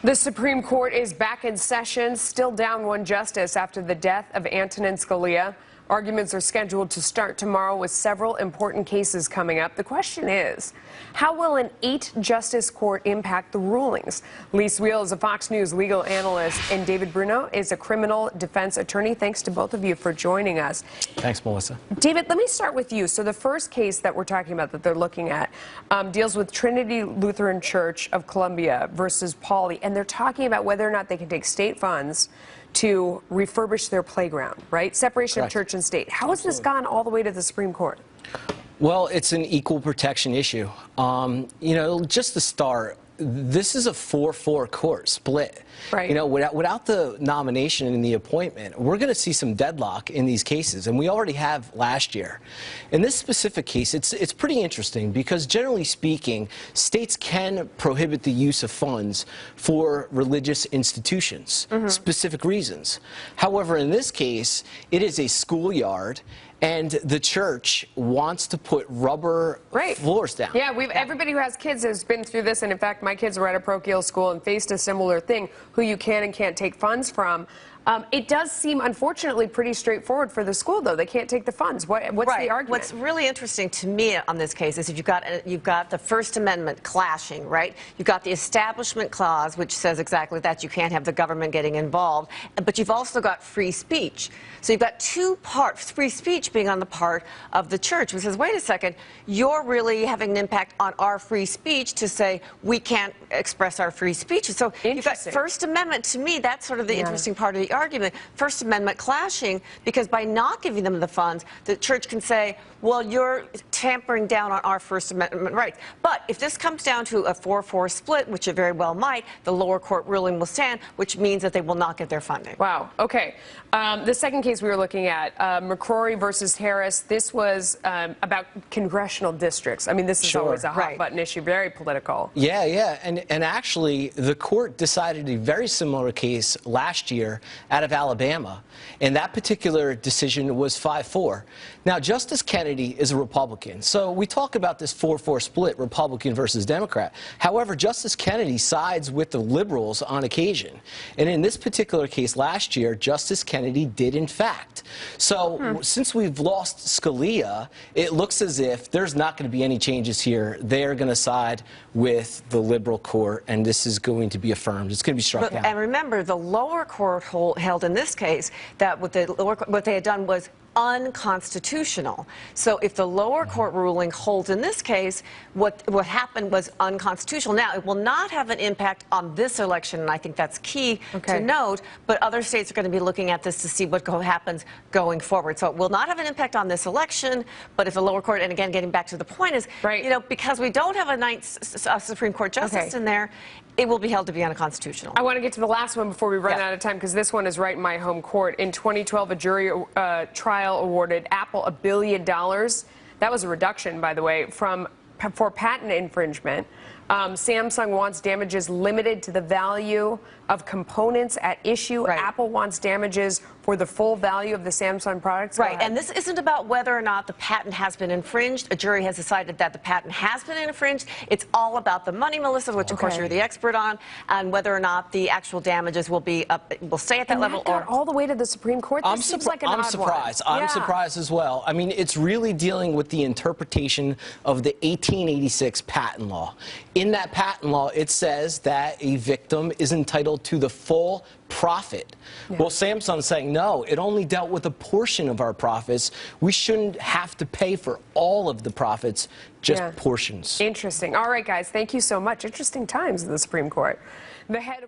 The Supreme Court is back in session, still down one justice after the death of Antonin Scalia. Arguments are scheduled to start tomorrow with several important cases coming up. The question is, how will an 8-justice court impact the rulings? Wiehl is a Fox News legal analyst, and David Bruno is a criminal defense attorney. Thanks to both of you for joining us. Thanks, Melissa. David, let me start with you. So the first case that we're talking about that they're looking at deals with Trinity Lutheran Church of Columbia versus Pauley, and they're talking about whether or not they can take state funds to refurbish their playground, right? Separation of church and state. How has this gone all the way to the Supreme Court? Well, it's an equal protection issue. Just to start, this is a 4-4 court split. Right. Without the nomination and the appointment, we're going to see some deadlock in these cases, and we already have last year. In this specific case, it's pretty interesting because, generally speaking, states can prohibit the use of funds for religious institutions, specific reasons. However, in this case, it is a schoolyard, and the church wants to put rubber floors down. Yeah, everybody who has kids has been through this, and in fact, my kids were at a parochial school and faced a similar thing, who you can and can't take funds from. It does seem, unfortunately, pretty straightforward for the school, though. They can't take the funds. What's the argument? What's really interesting to me on this case is you've got the First Amendment clashing, right? You've got the Establishment Clause, which says exactly that. You can't have the government getting involved. But you've also got free speech. So you've got two parts, free speech being on the part of the church, which says, wait a second, you're really having an impact on our free speech to say we can't express our free speech. So you've got First Amendment. To me, that's sort of the interesting part of the argument. First Amendment clashing, because by not giving them the funds, the church can say, well, you're tampering down on our First Amendment rights. But if this comes down to a 4-4 split, which it very well might, the lower court ruling will stand, which means that they will not get their funding. Wow. Okay. The second case we were looking at, McCrory versus Harris, this was about congressional districts. I mean, this is always a hot-button issue, very political. Yeah. And actually, the court decided a very similar case last year out of Alabama, and that particular decision was 5-4. Now, Justice Kennedy is a Republican, so we talk about this 4-4 split, Republican versus Democrat. However, Justice Kennedy sides with the liberals on occasion, and in this particular case last year, Justice Kennedy did in fact. So since we've lost Scalia, it looks as if there's not going to be any changes here. They're going to side with the liberal court, and this is going to be affirmed. It's going to be struck down. And remember, the lower court held in this case that what they had done was unconstitutional. So if the lower court ruling holds in this case, what happened was unconstitutional. Now, it will not have an impact on this election, and I think that's key to note, but other states are going to be looking at this to see what happens going forward. So it will not have an impact on this election, but if the lower court, and again, getting back to the point is, because we don't have a ninth Supreme Court justice in there, it will be held to be unconstitutional. I want to get to the last one before we run out of time, because this one is right in my home court. In 2012, a jury trial awarded Apple $1 billion. That was a reduction, by the way, for patent infringement. Samsung wants damages limited to the value of components at issue. Apple wants damages for the full value of the Samsung products. And this isn't about whether or not the patent has been infringed. A jury has decided that the patent has been infringed. It's all about the money, Melissa, which of course you're the expert on, and whether or not the actual damages will be will stay at that level or all the way to the Supreme Court. This seems like an odd surprised. One. I'm surprised as well. I mean, it's really dealing with the interpretation of the 1886 patent law. In that patent law, it says that a victim is entitled to the full profit. Well, Samsung's saying, no, it only dealt with a portion of our profits. We shouldn't have to pay for all of the profits, just portions. Interesting. All right, guys, thank you so much. Interesting times in the Supreme Court. The head of